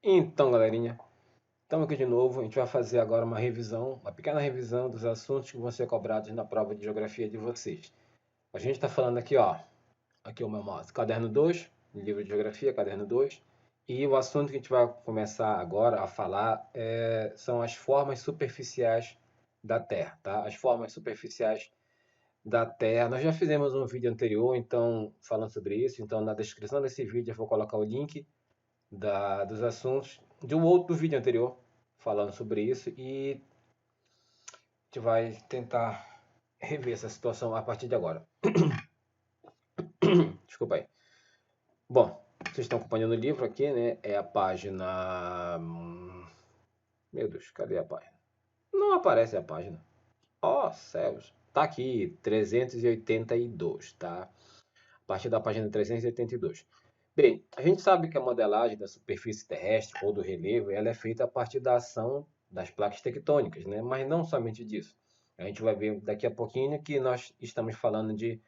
Então, galerinha, estamos aqui de novo. A gente vai fazer agora uma revisão, uma pequena revisão dos assuntos que vão ser cobrados na prova de geografia de vocês. A gente está falando aqui, ó, aqui o meu mouse, caderno 2, livro de geografia, caderno 2. E o assunto que a gente vai começar agora a falar são as formas superficiais da Terra, tá? As formas superficiais da Terra. Nós já fizemos um vídeo anterior, então, falando sobre isso. Então, na descrição desse vídeo eu vou colocar o link dos assuntos de um outro vídeo anterior falando sobre isso e a gente vai tentar rever essa situação a partir de agora. Desculpa aí. Bom, vocês estão acompanhando o livro aqui, né? É a página. Meu Deus, cadê a página? Não aparece a página. Ó, céus. Tá aqui, 382, tá? A partir da página 382. Bem, a gente sabe que a modelagem da superfície terrestre ou do relevo ela é feita a partir da ação das placas tectônicas, né? Mas não somente disso. A gente vai ver daqui a pouquinho que nós estamos falando a gente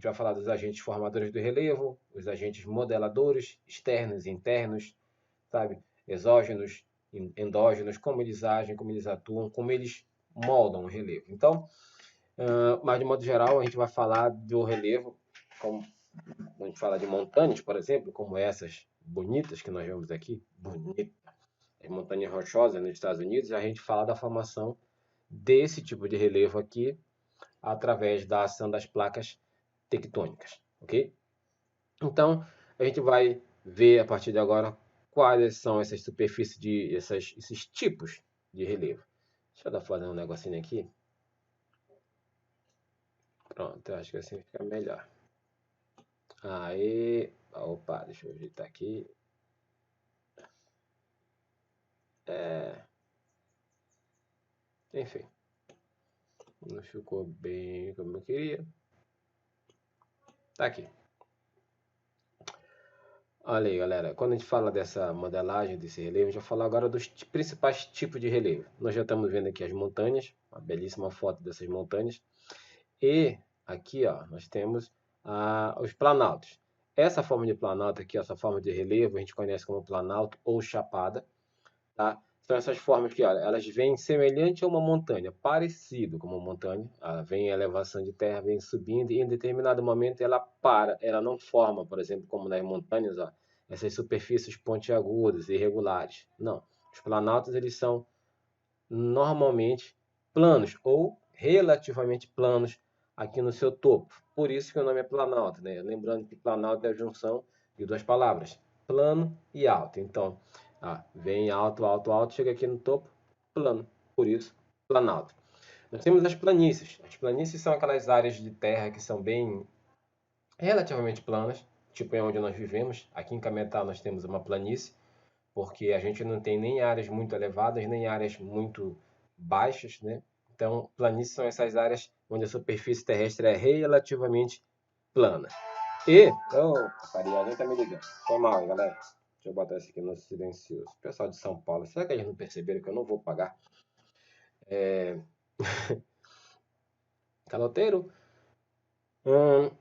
vai falar dos agentes formadores do relevo, os agentes modeladores externos e internos, sabe? Exógenos, endógenos, como eles agem, como eles atuam, como eles moldam o relevo. Então, mas de modo geral, a gente vai falar do relevo como a gente fala de montanhas, por exemplo, como essas bonitas que nós vemos aqui, bonita, as montanhas rochosas nos Estados Unidos, a gente fala da formação desse tipo de relevo aqui através da ação das placas tectônicas, ok? Então, a gente vai ver a partir de agora quais são essas superfícies esses tipos de relevo. Deixa eu dar fazer um negocinho aqui. Pronto, eu acho que assim fica melhor. Aí, opa, deixa eu ajeitar aqui. Enfim, não ficou bem como eu queria. Tá aqui. Olha aí, galera. Quando a gente fala dessa modelagem, desse relevo, a gente vai falar agora dos principais tipos de relevo. Nós já estamos vendo aqui as montanhas, uma belíssima foto dessas montanhas. E aqui, ó, nós temos os planaltos. Essa forma de planalto aqui, essa forma de relevo, a gente conhece como planalto ou chapada, tá? São essas formas que, olha, elas vêm semelhante a uma montanha, parecido com uma montanha. Ela vem em elevação de terra, vem subindo e em determinado momento ela para. Ela não forma, por exemplo, como nas montanhas, ó, essas superfícies pontiagudas, irregulares. Não. Os planaltos, eles são normalmente planos ou relativamente planos aqui no seu topo. Por isso que o nome é planalto, né? Lembrando que planalto é a junção de duas palavras, plano e alto. Então, vem alto, alto, alto, chega aqui no topo, plano. Por isso, planalto. Nós temos as planícies. As planícies são aquelas áreas de terra que são bem relativamente planas, tipo é onde nós vivemos. Aqui em Cametá nós temos uma planície, porque a gente não tem nem áreas muito elevadas, nem áreas muito baixas, né? Então, planícies são essas áreas onde a superfície terrestre é relativamente plana. E, carinha, alguém tá me ligando. Foi mal, hein, galera? Deixa eu botar isso aqui no silencioso. Pessoal de São Paulo, será que eles não perceberam que eu não vou pagar? Caloteiro?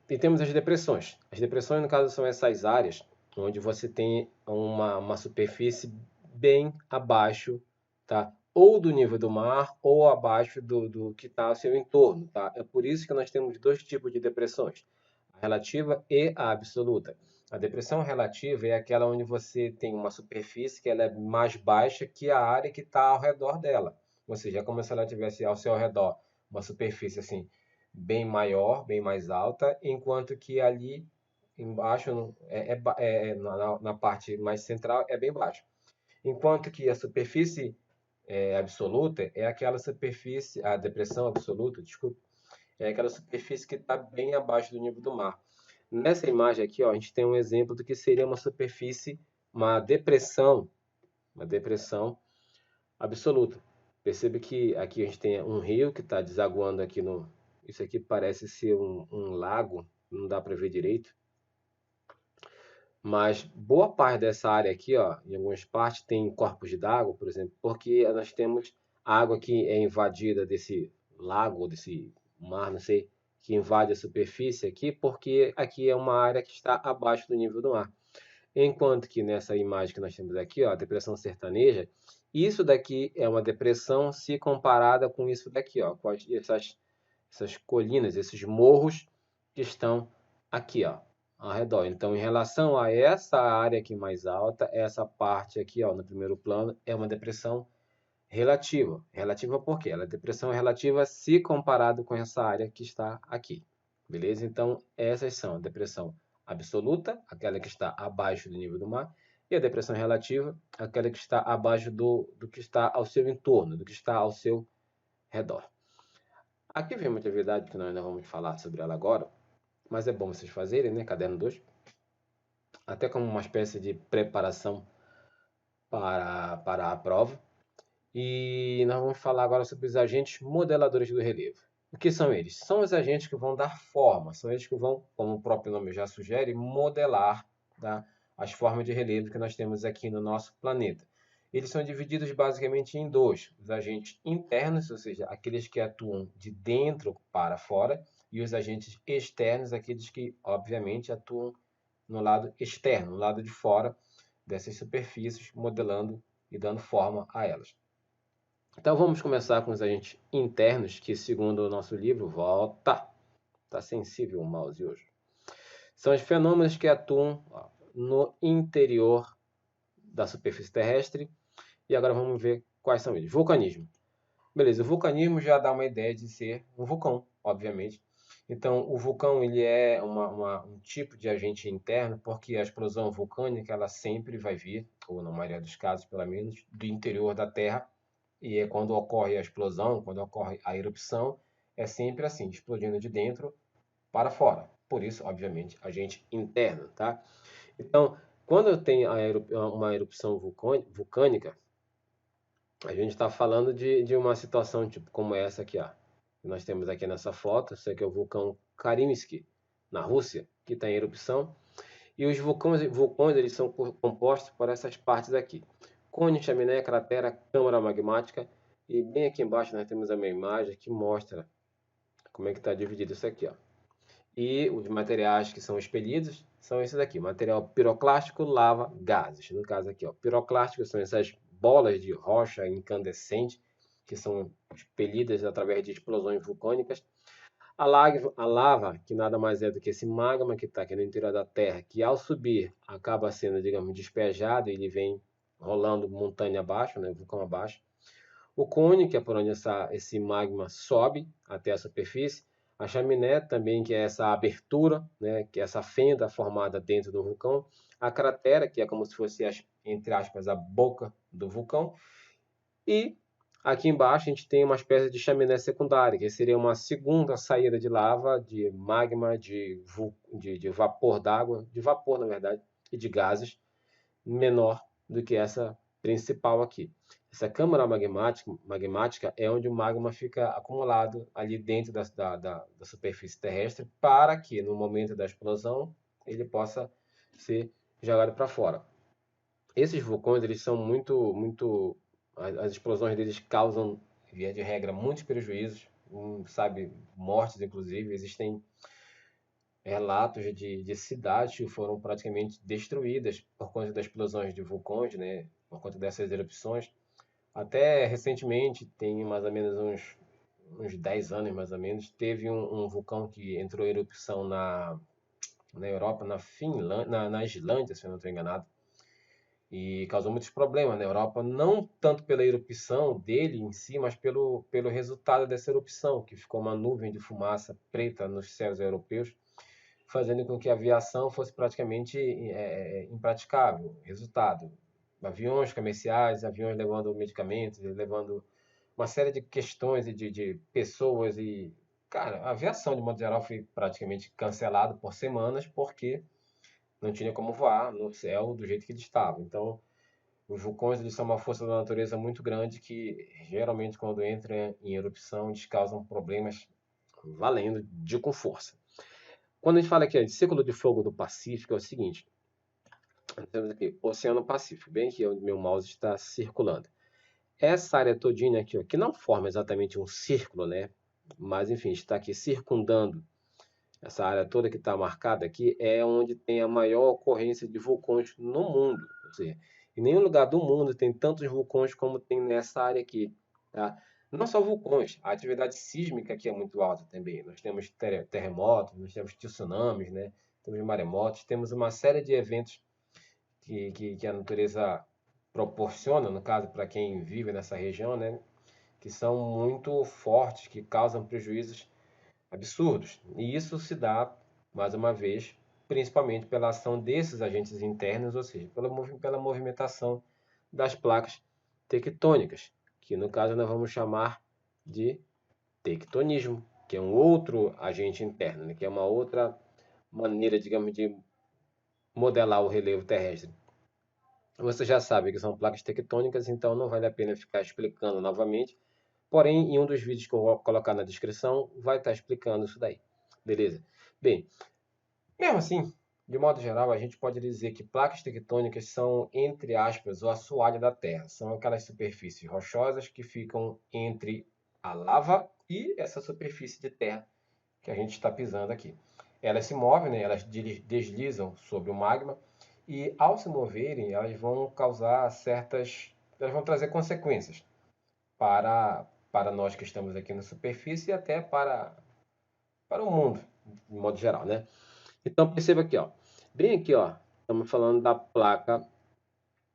E temos as depressões. As depressões, no caso, são essas áreas onde você tem uma superfície bem abaixo, tá? Ou do nível do mar, ou abaixo do que está ao seu entorno, tá? É por isso que nós temos dois tipos de depressões, a relativa e a absoluta. A depressão relativa é aquela onde você tem uma superfície que ela é mais baixa que a área que está ao redor dela. Ou seja, é como se ela tivesse ao seu redor uma superfície assim bem maior, bem mais alta, enquanto que ali embaixo, na parte mais central, é bem baixo. Enquanto que a superfície absoluta é aquela superfície, a depressão absoluta, desculpe, é aquela superfície que está bem abaixo do nível do mar. Nessa imagem aqui, ó, a gente tem um exemplo do que seria uma superfície, uma depressão absoluta. Percebe que aqui a gente tem um rio que está desaguando aqui no. Isso aqui parece ser um lago, não dá para ver direito. Mas boa parte dessa área aqui, ó, em algumas partes, tem corpos d'água, por exemplo, porque nós temos água que é invadida desse lago, desse mar, não sei, que invade a superfície aqui, porque aqui é uma área que está abaixo do nível do mar. Enquanto que nessa imagem que nós temos aqui, ó, a depressão sertaneja, isso daqui é uma depressão se comparada com isso daqui, ó, com essas colinas, esses morros que estão aqui, ó, ao redor. Então, em relação a essa área aqui mais alta, essa parte aqui, ó, no primeiro plano, é uma depressão relativa. Relativa por quê? Ela é depressão relativa se comparado com essa área que está aqui. Beleza? Então, essas são a depressão absoluta, aquela que está abaixo do nível do mar, e a depressão relativa, aquela que está abaixo do que está ao seu entorno, do que está ao seu redor. Aqui vem uma atividade que nós não vamos falar sobre ela agora, mas é bom vocês fazerem, né? Caderno 2, até como uma espécie de preparação para a prova. E nós vamos falar agora sobre os agentes modeladores do relevo. O que são eles? São os agentes que vão dar forma, são eles que vão, como o próprio nome já sugere, modelar, tá, as formas de relevo que nós temos aqui no nosso planeta. Eles são divididos basicamente em dois: os agentes internos, ou seja, aqueles que atuam de dentro para fora, e os agentes externos, aqueles que, obviamente, atuam no lado externo, no lado de fora dessas superfícies, modelando e dando forma a elas. Então vamos começar com os agentes internos, que segundo o nosso livro, volta, está sensível o mouse hoje, são os fenômenos que atuam no interior da superfície terrestre. E agora vamos ver quais são eles. Vulcanismo. Beleza, o vulcanismo já dá uma ideia de ser um vulcão, obviamente. Então, o vulcão ele é um tipo de agente interno, porque a explosão vulcânica ela sempre vai vir, ou na maioria dos casos, pelo menos, do interior da Terra. E é quando ocorre a explosão, quando ocorre a erupção, é sempre assim, explodindo de dentro para fora. Por isso, obviamente, agente interno, tá? Então, quando tem uma erupção vulcânica, a gente está falando de uma situação tipo como essa aqui, ó. Nós temos aqui nessa foto, isso aqui é o vulcão Karinsky, na Rússia, que está em erupção. E os vulcões eles são compostos por essas partes aqui: cone, chaminé, cratera, câmara magmática. E bem aqui embaixo nós temos uma imagem que mostra como é que está dividido isso aqui, ó. E os materiais que são expelidos são esses aqui: material piroclástico, lava, gases. No caso aqui, ó, piroclástico são essas bolas de rocha incandescente que são expelidas através de explosões vulcânicas. A lava, que nada mais é do que esse magma que está aqui no interior da Terra, que ao subir acaba sendo, digamos, despejado e ele vem rolando montanha abaixo, né, vulcão abaixo. O cone, que é por onde esse magma sobe até a superfície. A chaminé também, que é essa abertura, né, que é essa fenda formada dentro do vulcão. A cratera, que é como se fosse, entre aspas, a boca do vulcão. E aqui embaixo a gente tem uma espécie de chaminé secundária, que seria uma segunda saída de lava, de magma, de vapor d'água, de vapor na verdade, e de gases, menor do que essa principal aqui. Essa câmara magmática é onde o magma fica acumulado ali dentro da superfície terrestre para que no momento da explosão ele possa ser jogado para fora. Esses vulcões eles são muito as explosões deles causam, via de regra, muitos prejuízos, sabe, mortes inclusive. Existem relatos de cidades que foram praticamente destruídas por conta das explosões de vulcões, né, por conta dessas erupções. Até recentemente, tem mais ou menos uns 10 anos mais ou menos, teve um vulcão que entrou em erupção na Europa, na Islândia, se eu não estou enganado, e causou muitos problemas na Europa, não tanto pela erupção dele em si, mas pelo resultado dessa erupção, que ficou uma nuvem de fumaça preta nos céus europeus, fazendo com que a aviação fosse praticamente impraticável. Resultado: aviões comerciais, aviões levando medicamentos, levando uma série de questões e de pessoas e, cara, a aviação de modo geral foi praticamente cancelada por semanas porque não tinha como voar no céu do jeito que ele estava. Então, os vulcões eles são uma força da natureza muito grande que geralmente quando entram em erupção eles causam problemas valendo de com força. Quando a gente fala aqui de círculo de fogo do Pacífico, é o seguinte: temos aqui Oceano Pacífico, bem aqui onde meu mouse está circulando. Essa área todinha aqui, ó, que não forma exatamente um círculo, né? Mas enfim, está aqui circundando essa área toda que está marcada aqui, é onde tem a maior ocorrência de vulcões no mundo. Ou seja, em nenhum lugar do mundo tem tantos vulcões como tem nessa área aqui. Tá? Não só vulcões, a atividade sísmica aqui é muito alta também. Nós temos terremotos, nós temos tsunamis, né? Temos maremotos, temos uma série de eventos que a natureza proporciona, no caso, para quem vive nessa região, né? Que são muito fortes, que causam prejuízos absurdos. E isso se dá, mais uma vez, principalmente pela ação desses agentes internos, ou seja, pela movimentação das placas tectônicas, que no caso nós vamos chamar de tectonismo, que é um outro agente interno, né? Que é uma outra maneira, digamos, de modelar o relevo terrestre. Você já sabe que são placas tectônicas, então não vale a pena ficar explicando novamente. Porém, em um dos vídeos que eu vou colocar na descrição, vai estar explicando isso daí. Beleza? Bem, mesmo assim, de modo geral, a gente pode dizer que placas tectônicas são, entre aspas, o assoalho da Terra. São aquelas superfícies rochosas que ficam entre a lava e essa superfície de terra que a gente está pisando aqui. Elas se movem, né? Elas deslizam sobre o magma e, ao se moverem, elas vão causar elas vão trazer consequências para nós que estamos aqui na superfície e até para o mundo, de modo geral, né? Então perceba aqui, ó, bem aqui, ó, estamos falando da placa,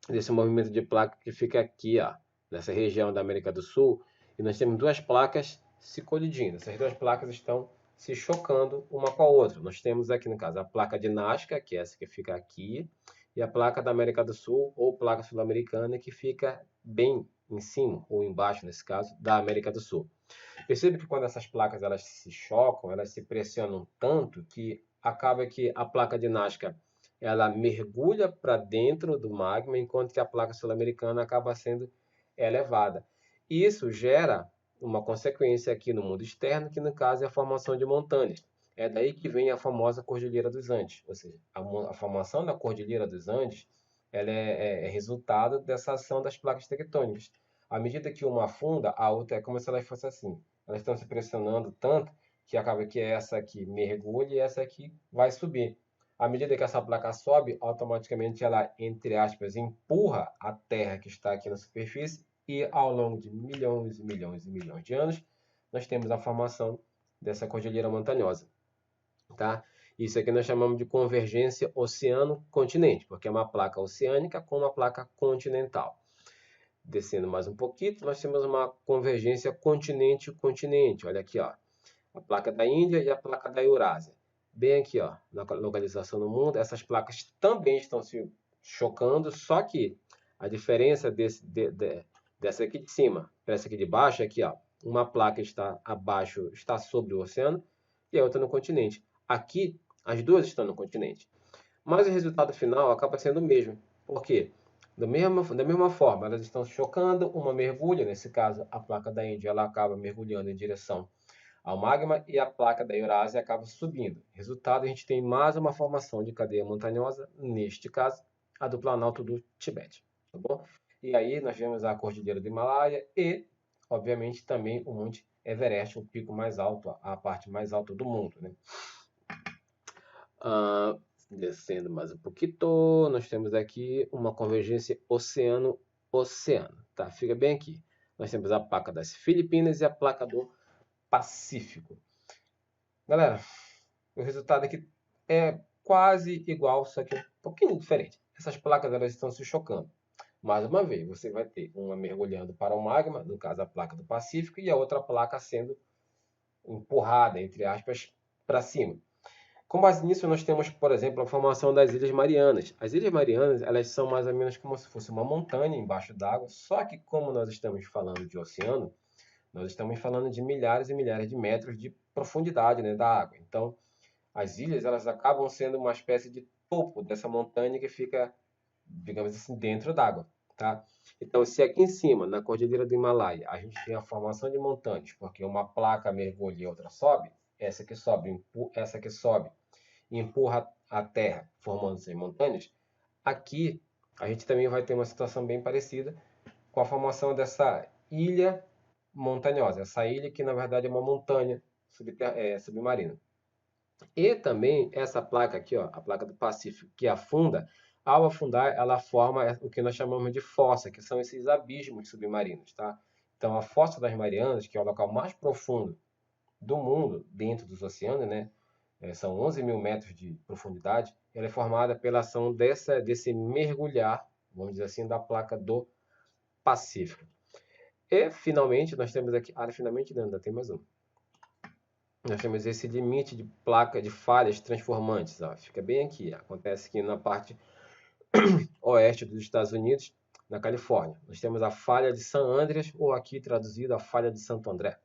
desse movimento de placa que fica aqui, ó, nessa região da América do Sul, e nós temos duas placas se colidindo. Essas duas placas estão se chocando uma com a outra. Nós temos aqui, no caso, a placa de Nazca, que é essa que fica aqui, e a placa da América do Sul, ou placa sul-americana, que fica bem em cima, ou embaixo, nesse caso, da América do Sul. Percebe que quando essas placas elas se chocam, elas se pressionam tanto que acaba que a placa de Nazca ela mergulha para dentro do magma, enquanto que a placa sul-americana acaba sendo elevada. Isso gera uma consequência aqui no mundo externo, que no caso é a formação de montanhas. É daí que vem a famosa Cordilheira dos Andes, ou seja, a formação da Cordilheira dos Andes ela é resultado dessa ação das placas tectônicas. À medida que uma afunda, a outra é como se elas fossem assim. Elas estão se pressionando tanto que acaba que essa aqui mergulha e essa aqui vai subir. À medida que essa placa sobe, automaticamente ela, entre aspas, empurra a Terra que está aqui na superfície e ao longo de milhões e milhões e milhões de anos, nós temos a formação dessa cordilheira montanhosa, tá? Isso aqui nós chamamos de convergência oceano-continente, porque é uma placa oceânica com uma placa continental. Descendo mais um pouquinho, nós temos uma convergência continente-continente. Olha aqui, ó, a placa da Índia e a placa da Eurásia. Bem aqui, ó, na localização no mundo, essas placas também estão se chocando, só que a diferença dessa aqui de cima para essa aqui de baixo é que, ó, uma placa está abaixo, está sobre o oceano e a outra no continente. Aqui, as duas estão no continente. Mas o resultado final acaba sendo o mesmo. Por quê? Da mesma forma, elas estão se chocando, uma mergulha, nesse caso, a placa da Índia ela acaba mergulhando em direção ao magma e a placa da Eurásia acaba subindo. Resultado, a gente tem mais uma formação de cadeia montanhosa, neste caso, a do Planalto do Tibete. Tá bom? E aí nós vemos a Cordilheira do Himalaia e, obviamente, também o Monte Everest, o pico mais alto, a parte mais alta do mundo. Né? Descendo mais um pouquinho, nós temos aqui uma convergência oceano-oceano. Tá? Fica bem aqui. Nós temos a placa das Filipinas e a placa do Pacífico. Galera, o resultado aqui é quase igual, só que um pouquinho diferente. Essas placas elas estão se chocando. Mais uma vez, você vai ter uma mergulhando para o magma, no caso a placa do Pacífico, e a outra placa sendo empurrada, entre aspas, para cima. Com base nisso, nós temos, por exemplo, a formação das Ilhas Marianas. As Ilhas Marianas, elas são mais ou menos como se fosse uma montanha embaixo d'água, só que como nós estamos falando de oceano, nós estamos falando de milhares e milhares de metros de profundidade, né, da água. Então, as ilhas elas acabam sendo uma espécie de topo dessa montanha que fica, digamos assim, dentro d'água, tá? Então, se aqui em cima, na Cordilheira do Himalaia, a gente tem a formação de montanhas, porque uma placa mergulha e outra sobe, essa que sobe e empurra a terra, formando-se montanhas, aqui a gente também vai ter uma situação bem parecida com a formação dessa ilha montanhosa. Essa ilha que, na verdade, é uma montanha submarina. E também essa placa aqui, ó, a placa do Pacífico, que afunda, ao afundar, ela forma o que nós chamamos de fossa, que são esses abismos submarinos, tá? Então, a Fossa das Marianas, que é o local mais profundo do mundo, dentro dos oceanos, né? São 11 mil metros de profundidade. Ela é formada pela ação desse mergulhar, vamos dizer assim, da placa do Pacífico. E, finalmente, nós temos aqui... Ah, finalmente não, ainda tem mais um. Nós temos esse limite de placa de falhas transformantes. Ó, fica bem aqui. Acontece aqui na parte oeste dos Estados Unidos, na Califórnia. Nós temos a falha de San Andreas, ou aqui traduzido a falha de Santo André.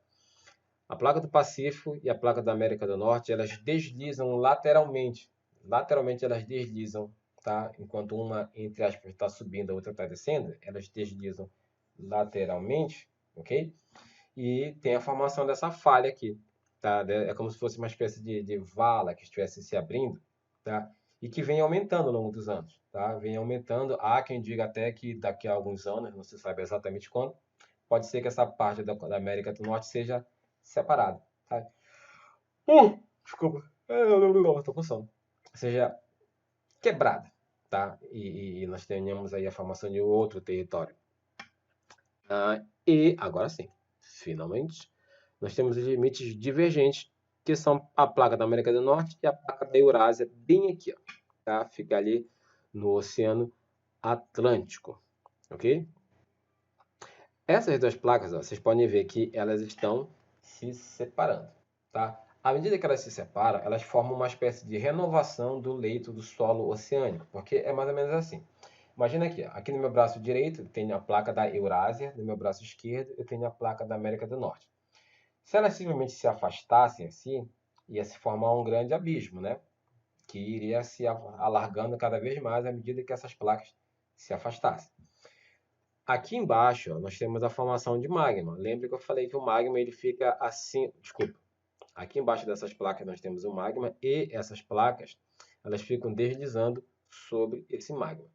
A placa do Pacífico e a placa da América do Norte, elas deslizam lateralmente. Lateralmente elas deslizam, tá? Enquanto uma, entre aspas, está subindo, a outra está descendo, elas deslizam lateralmente, ok? E tem a formação dessa falha aqui, tá? É como se fosse uma espécie de vala que estivesse se abrindo, tá? E que vem aumentando ao longo dos anos, tá? Vem aumentando. Há quem diga até que daqui a alguns anos, não se sabe exatamente quando, pode ser que essa parte da América do Norte seja separada, tá? Desculpa, estou com sono. Seja quebrada, tá? E nós tenhamos aí a formação de outro território. E agora sim, finalmente, nós temos os limites divergentes, que são a placa da América do Norte e a placa da Eurásia, bem aqui, ó, tá? Fica ali no Oceano Atlântico, ok? Essas duas placas, ó, vocês podem ver que elas estão se separando, tá? À medida que elas se separam, elas formam uma espécie de renovação do leito do solo oceânico, porque é mais ou menos assim. Imagina aqui, ó, aqui no meu braço direito eu tenho a placa da Eurásia, no meu braço esquerdo eu tenho a placa da América do Norte. Se elas simplesmente se afastassem assim, ia se formar um grande abismo, né? Que iria se alargando cada vez mais à medida que essas placas se afastassem. Aqui embaixo, ó, nós temos a formação de magma. Lembra que eu falei que o magma ele fica assim, desculpa. Aqui embaixo dessas placas nós temos o magma e essas placas, elas ficam deslizando sobre esse magma.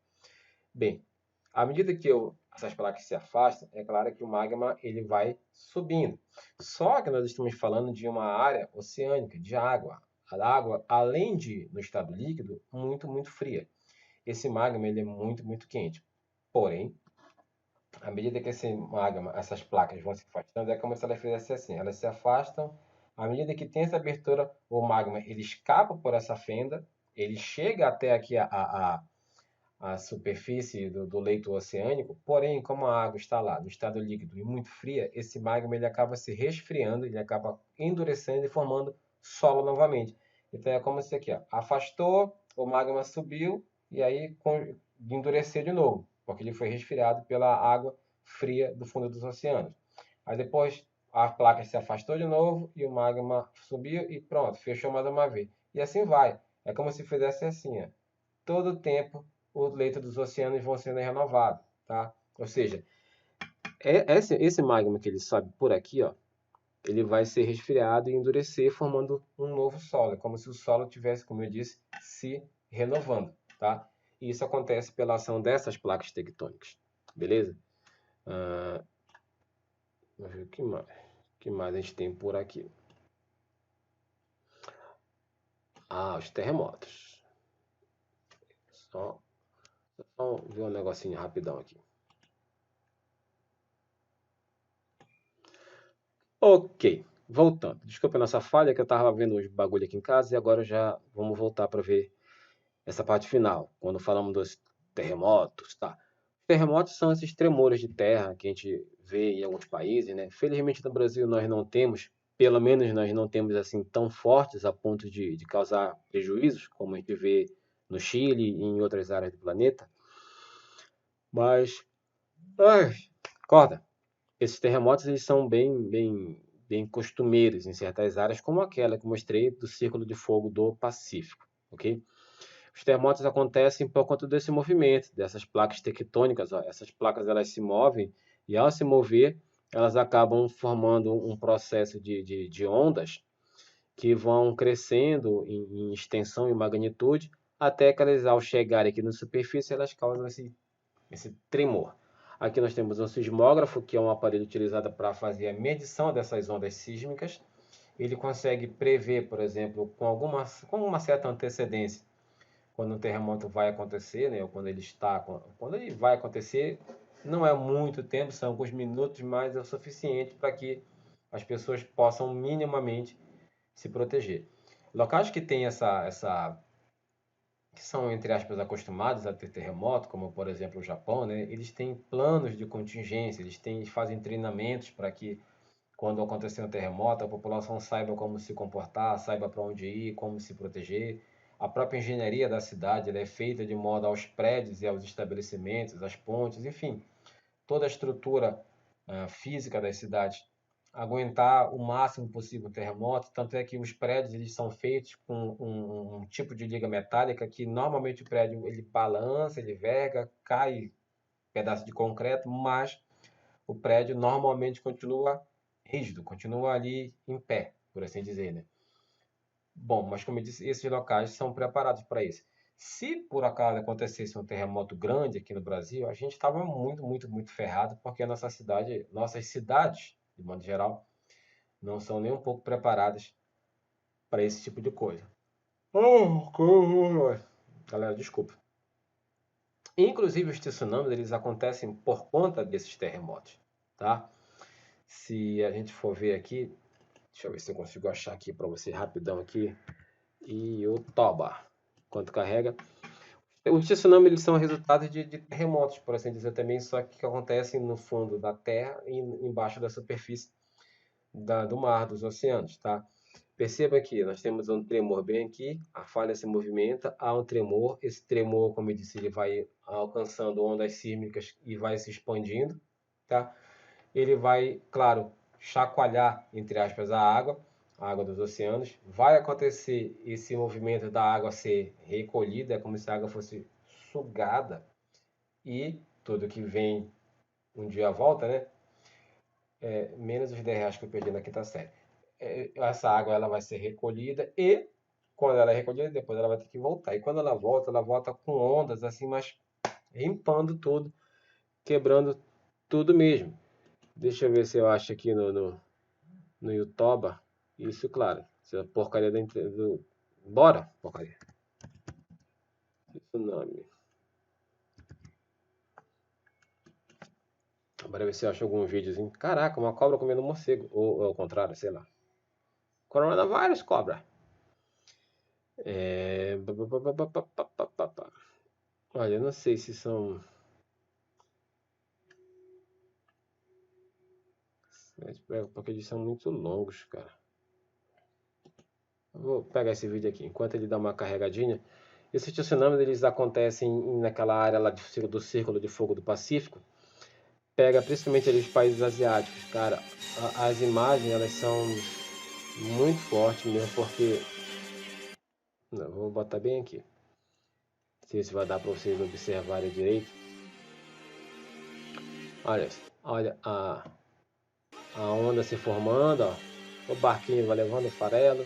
Bem, à medida que essas placas se afastam, é claro que o magma ele vai subindo. Só que nós estamos falando de uma área oceânica, de água. A água, além de no estado líquido, muito fria. Esse magma ele é muito quente. Porém, à medida que esse magma, essas placas vão se afastando, é como se elas fizessem assim, elas se afastam, à medida que tem essa abertura, o magma ele escapa por essa fenda, ele chega até aqui a superfície do leito oceânico, porém, como a água está lá no estado líquido e muito fria, esse magma ele acaba se resfriando, ele acaba endurecendo e formando solo novamente. Então é como se aqui, ó, afastou, o magma subiu e aí endureceu de novo, porque ele foi resfriado pela água fria do fundo dos oceanos. Aí depois a placa se afastou de novo e o magma subiu e pronto, fechou mais uma vez. E assim vai. É como se fizesse assim, ó. Todo o tempo o leito dos oceanos vão sendo renovados, tá? Ou seja, esse magma que ele sobe por aqui, ó, ele vai ser resfriado e endurecer, formando um novo solo. É como se o solo tivesse, como eu disse, se renovando, tá? E isso acontece pela ação dessas placas tectônicas, beleza? Vamos ver o que mais a gente tem por aqui. Os terremotos. Só ver um negocinho rapidão aqui. Ok, voltando. Desculpa a nossa falha, que eu estava vendo uns bagulho aqui em casa e agora já vamos voltar para ver essa parte final, quando falamos dos terremotos, tá? Terremotos são esses tremores de terra que a gente vê em alguns países, né? Felizmente no Brasil nós não temos, pelo menos nós não temos assim tão fortes a ponto de causar prejuízos, como a gente vê no Chile e em outras áreas do planeta. Mas, acorda, esses terremotos eles são bem costumeiros em certas áreas, como aquela que eu mostrei do Círculo de Fogo do Pacífico, ok? Os terremotos acontecem por conta desse movimento, dessas placas tectônicas. Ó. Essas placas elas se movem e, ao se mover, elas acabam formando um processo de ondas que vão crescendo em extensão e magnitude, até que elas, ao chegarem aqui na superfície, elas causam esse tremor. Aqui nós temos um sismógrafo, que é um aparelho utilizado para fazer a medição dessas ondas sísmicas. ele consegue prever, por exemplo, com uma certa antecedência, quando um terremoto vai acontecer, né, ou quando ele vai acontecer, não é muito tempo, são alguns minutos, mas é o suficiente para que as pessoas possam minimamente se proteger. Locais que têm que são, entre aspas, acostumados a ter terremoto, como por exemplo o Japão, né, eles têm planos de contingência, eles fazem treinamentos para que quando acontecer um terremoto, a população saiba como se comportar, saiba para onde ir, como se proteger. A própria engenharia da cidade ela é feita de modo aos prédios e aos estabelecimentos, às pontes, enfim, toda a estrutura física das cidades aguentar o máximo possível o terremoto, tanto é que os prédios eles são feitos com um tipo de liga metálica que normalmente o prédio ele balança, ele verga, cai pedaço de concreto, mas o prédio normalmente continua rígido, continua ali em pé, por assim dizer, né? Bom, mas como eu disse, esses locais são preparados para isso. Se por acaso acontecesse um terremoto grande aqui no Brasil, a gente estava muito ferrado, porque nossas cidades, de modo geral, não são nem um pouco preparadas para esse tipo de coisa. Galera, desculpa. Inclusive os tsunamis, eles acontecem por conta desses terremotos, tá? Se a gente for ver aqui, deixa eu ver se eu consigo achar aqui para você rapidão aqui. E o Toba, quanto carrega. Os tsunamis eles são resultados de terremotos, por assim dizer também, só que acontecem no fundo da terra e embaixo da superfície do mar, dos oceanos, tá? Perceba que nós temos um tremor bem aqui, a falha se movimenta, há um tremor, esse tremor, como eu disse, ele vai alcançando ondas sísmicas e vai se expandindo, tá? Ele vai, claro, chacoalhar, entre aspas, a água dos oceanos. Vai acontecer esse movimento da água ser recolhida, é como se a água fosse sugada e tudo que vem um dia volta, né? Menos os 10 reais que eu perdi na quinta série. Essa água ela vai ser recolhida e quando ela é recolhida, depois ela vai ter que voltar. E quando ela volta com ondas assim, mas limpando tudo, quebrando tudo mesmo. Deixa eu ver se eu acho aqui no YouTube. Isso, claro. Essa porcaria do. Bora, porcaria. Tsunami. Bora ver se eu acho algum videozinho. Caraca, uma cobra comendo um morcego. Ou ao contrário, sei lá. Coronavírus, cobra. É... Olha, eu não sei se são. Porque eles são muito longos, cara. Vou pegar esse vídeo aqui. Enquanto ele dá uma carregadinha. Esses tsunamis eles acontecem naquela área lá do Círculo de Fogo do Pacífico. Pega principalmente ali os países asiáticos, cara. As imagens elas são muito fortes mesmo, porque não, vou botar bem aqui. Não sei se vai dar para vocês observarem direito. Olha a onda se formando, ó. O barquinho vai levando o farelo.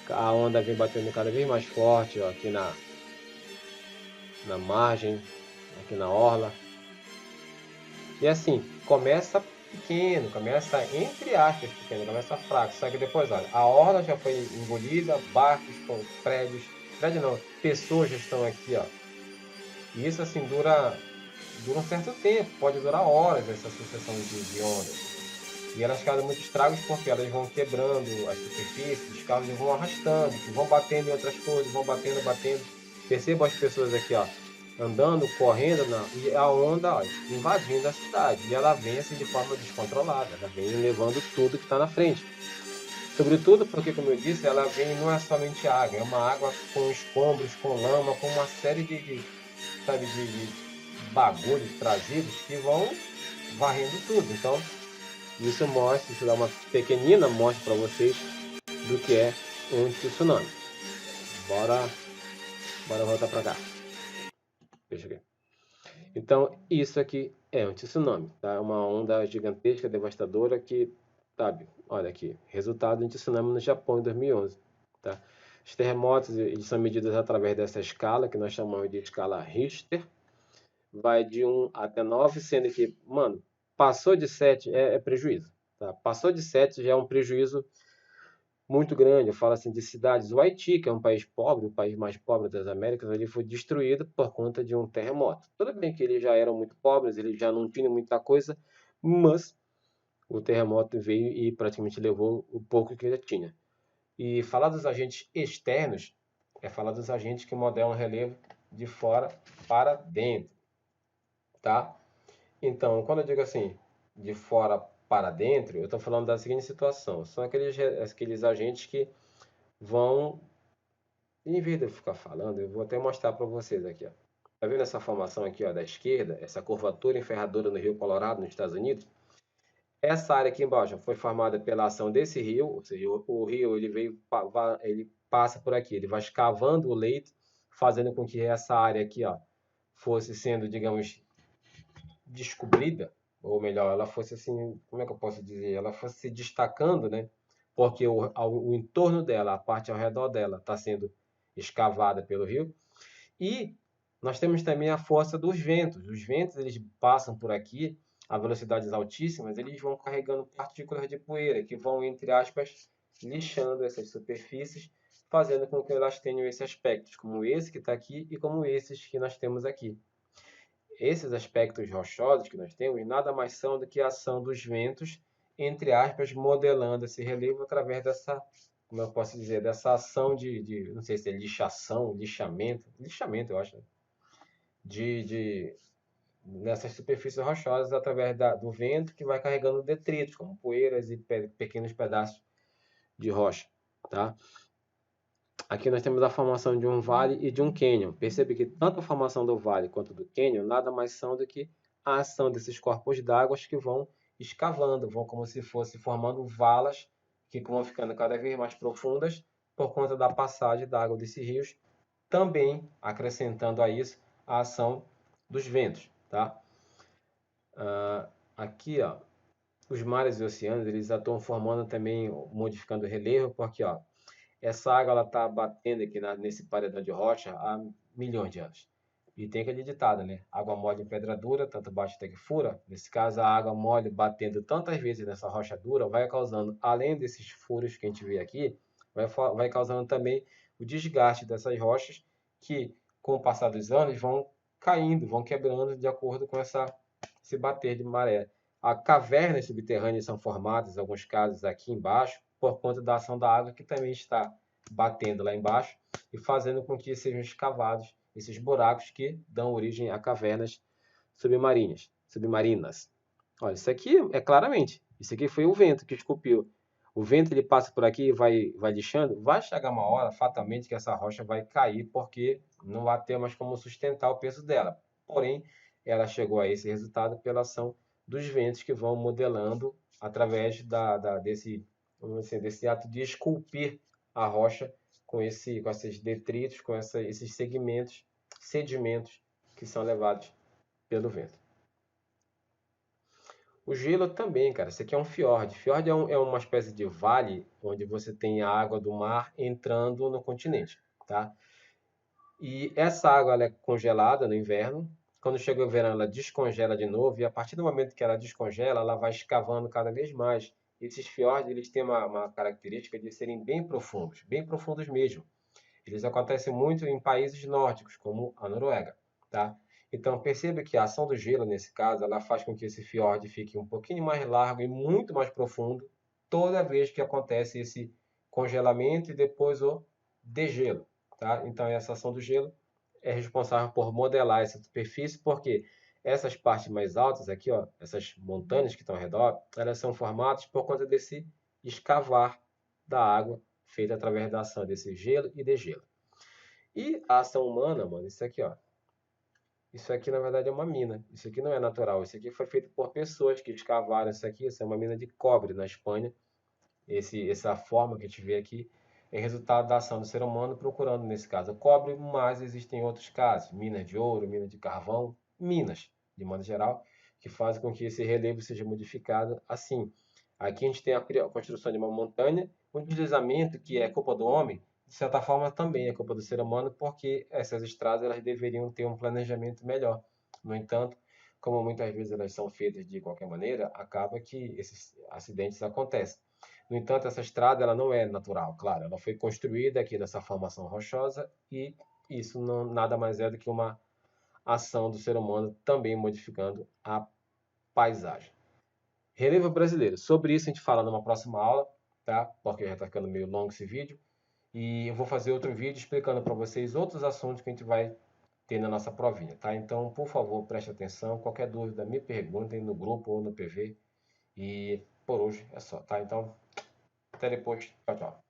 A onda vem batendo cada vez mais forte, ó, aqui na margem, aqui na orla. E assim, começa pequeno, começa entre aspas pequeno, começa fraco. Só que depois, olha, a orla já foi engolida, barcos, prédios não, pessoas já estão aqui, ó. E isso assim dura um certo tempo, pode durar horas essa sucessão de ondas. E elas causam muitos estragos porque elas vão quebrando as superfícies, os carros vão arrastando, vão batendo em outras coisas, vão batendo. Percebam as pessoas aqui, ó, andando, correndo, e a onda ó, invadindo a cidade. E ela vem assim de forma descontrolada, ela vem levando tudo que está na frente. Sobretudo porque, como eu disse, ela vem não é somente água, é uma água com escombros, com lama, com uma série sabe, de bagulhos trazidos que vão varrendo tudo. Então, isso dá uma pequenina mostra para vocês do que é um tsunami. Bora voltar para cá. Deixa eu ver. Então, isso aqui é um tsunami, tá? É uma onda gigantesca, devastadora que, sabe, olha aqui, resultado de um tsunami no Japão em 2011, tá? Os terremotos, eles são medidos através dessa escala, que nós chamamos de escala Richter, vai de 1 até 9, sendo que, mano, passou de 7 é prejuízo, tá? Passou de 7 já é um prejuízo muito grande. Eu falo assim de cidades. O Haiti, que é um país pobre, o país mais pobre das Américas, ele foi destruído por conta de um terremoto. Tudo bem que eles já eram muito pobres, eles já não tinham muita coisa, mas o terremoto veio e praticamente levou o pouco que ele tinha. E falar dos agentes externos é falar dos agentes que modelam o relevo de fora para dentro, tá? Então, quando eu digo assim, de fora para dentro, eu estou falando da seguinte situação: são aqueles agentes que vão, em vez de eu ficar falando, eu vou até mostrar para vocês aqui, ó. Tá vendo essa formação aqui, ó, da esquerda, essa curvatura enferradura no Rio Colorado, nos Estados Unidos? Essa área aqui embaixo foi formada pela ação desse rio, ou seja, o rio ele veio, ele passa por aqui, ele vai escavando o leito, fazendo com que essa área aqui, ó, fosse sendo, digamos, descobrida, ou melhor, ela fosse assim, como é que eu posso dizer? Ela fosse se destacando, né? Porque o entorno dela, a parte ao redor dela, está sendo escavada pelo rio. E nós temos também a força dos ventos. Os ventos eles passam por aqui a velocidades altíssimas, eles vão carregando partículas de poeira que vão, entre aspas, lixando essas superfícies, fazendo com que elas tenham esses aspectos, como esse que está aqui e como esses que nós temos aqui. Esses aspectos rochosos que nós temos nada mais são do que a ação dos ventos, entre aspas, modelando esse relevo através dessa, como eu posso dizer, dessa ação não sei se é lixação, lixamento eu acho, né? de nessas superfícies rochosas através do vento que vai carregando detritos, como poeiras e pequenos pedaços de rocha, tá? Aqui nós temos a formação de um vale e de um cânion. Percebe que tanto a formação do vale quanto do cânion nada mais são do que a ação desses corpos d'água que vão escavando, vão como se fosse formando valas que vão ficando cada vez mais profundas por conta da passagem da água desses rios, também acrescentando a isso a ação dos ventos, tá? Aqui, ó, os mares e oceanos, eles atuam formando também, modificando o relevo, porque, ó, essa água ela está batendo aqui nesse paredão de rocha há milhões de anos. E tem aquele ditado, né? Água mole em pedra dura, tanto bate até que fura. Nesse caso, a água mole batendo tantas vezes nessa rocha dura vai causando, além desses furos que a gente vê aqui, vai causando também o desgaste dessas rochas que, com o passar dos anos, vão caindo, vão quebrando de acordo com esse bater de maré. As cavernas subterrâneas são formadas, em alguns casos aqui embaixo, por conta da ação da água que também está batendo lá embaixo e fazendo com que sejam escavados esses buracos que dão origem a cavernas submarinas. Olha, isso aqui é claramente, isso aqui foi o vento que esculpiu. O vento ele passa por aqui e vai lixando, vai chegar uma hora, fatalmente, que essa rocha vai cair porque não vai ter mais como sustentar o peso dela. Porém, ela chegou a esse resultado pela ação dos ventos que vão modelando através desse, vamos dizer, desse ato de esculpir a rocha com esses detritos, com esses sedimentos que são levados pelo vento. O gelo também, cara, isso aqui é um fiord. Fiord é uma espécie de vale onde você tem a água do mar entrando no continente, tá? E essa água ela é congelada no inverno. Quando chega o verão, ela descongela de novo. E a partir do momento que ela descongela, ela vai escavando cada vez mais. E esses fiordes eles têm uma característica de serem bem profundos mesmo. Eles acontecem muito em países nórdicos, como a Noruega, tá? Então perceba que a ação do gelo, nesse caso, ela faz com que esse fiord fique um pouquinho mais largo e muito mais profundo toda vez que acontece esse congelamento e depois o degelo, tá? Então essa ação do gelo é responsável por modelar essa superfície, porque essas partes mais altas aqui, ó, essas montanhas que estão ao redor, elas são formadas por conta desse escavar da água feita através da ação desse gelo e degelo. E a ação humana, mano, isso aqui, ó. Isso aqui, na verdade, é uma mina. Isso aqui não é natural. Isso aqui foi feito por pessoas que escavaram isso aqui. Isso é uma mina de cobre na Espanha. Essa forma que a gente vê aqui é resultado da ação do ser humano procurando, nesse caso, cobre, mas existem outros casos. Minas de ouro, minas de carvão, minas, de modo geral, que fazem com que esse relevo seja modificado assim. Aqui a gente tem a construção de uma montanha, um deslizamento que é culpa do homem, de certa forma também é culpa do ser humano, porque essas estradas elas deveriam ter um planejamento melhor. No entanto, como muitas vezes elas são feitas de qualquer maneira, acaba que esses acidentes acontecem. No entanto, essa estrada ela não é natural, claro, ela foi construída aqui nessa formação rochosa e isso não, nada mais é do que uma ação do ser humano também modificando a paisagem. Relevo brasileiro. Sobre isso a gente fala numa próxima aula, tá? Porque já está ficando meio longo esse vídeo. E eu vou fazer outro vídeo explicando para vocês outros assuntos que a gente vai ter na nossa provinha, tá? Então, por favor, preste atenção. Qualquer dúvida, me perguntem no grupo ou no PV. E por hoje é só, tá? Então, até depois. Tchau, tchau.